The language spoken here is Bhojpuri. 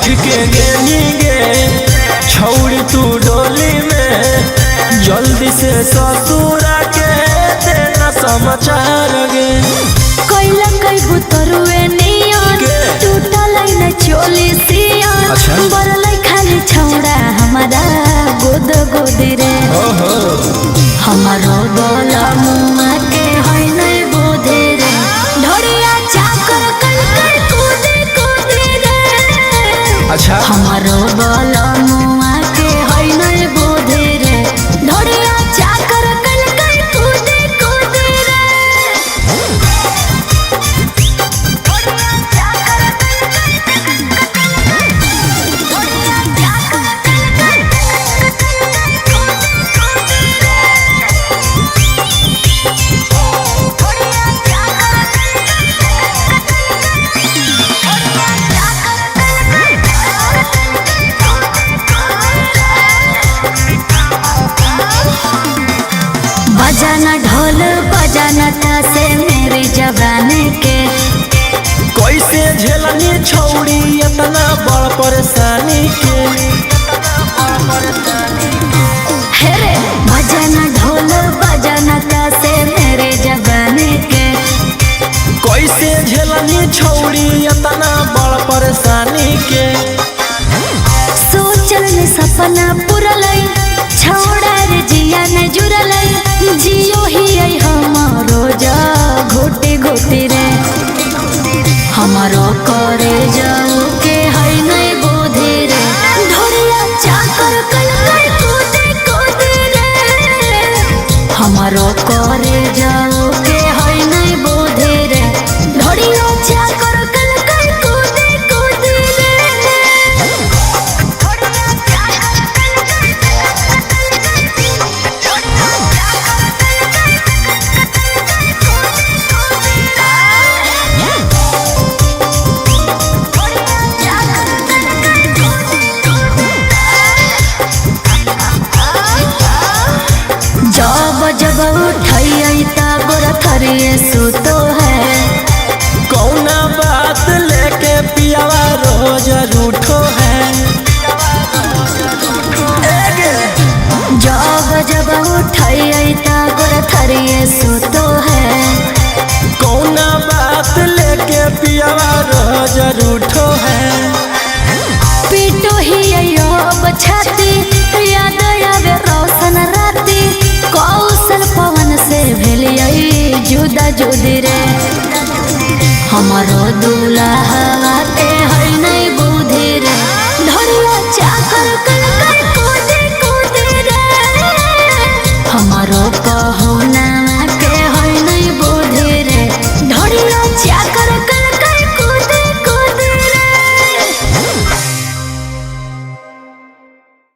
बैठ के गेनी गे छौड़ी तू डोली में, जल्दी से ससुरा के देना समाचार गे। कोइला कई बुतरुए नियन टूटल न चोली सियन। अच्छा बरलै खाली छौड़ा हमारा गोद गोदी रे। हमारो बोला मुआ के होय नै बोधे रे। ढोड़िया चाकर कल कर कूदे कूदे रे। अच्छा हमारो बोला मुआ के होय नै बोधे रे। ढोड़िया चाकर कल कर कूदे कूदे रे। बजाना ढोल बजाना तासे मेरी जवानी के। कैसे झेलनी छौड़ी इतना बड़ परेशानी के। हे रे बजाना ढोल बजाना तासे मेरी जवानी के। कैसे झेलनी छौड़ी इतना बड़ परेशानी के। सोचल में सपना पुरलै छौड़ा रे जिया न जुरलै। जियो ही आई हमारो जा घोटे घोटे रे। हमारो करे जाऊ के है नै बोधे रे। ढोड़िया चाकर कल कर कूदे कूदे रे। हमारो करे जाऊ के है नै बोधे रे। ढोड़िया चाकर कल कर कूदे कूदे रे। जब उठाई ता गोरा थरिए सुतो है। कौना बात लेके पियावा रोज रूठो है। जब उठाई ता गोरा थरिए सुतो है। कौना बात लेके पियावा रोज रूठो है। पीटो ही अब छाती याद आवे रोशन राती। कौशल पवन से भेलियै जुदा जुदी रे। हमारो दूल्हा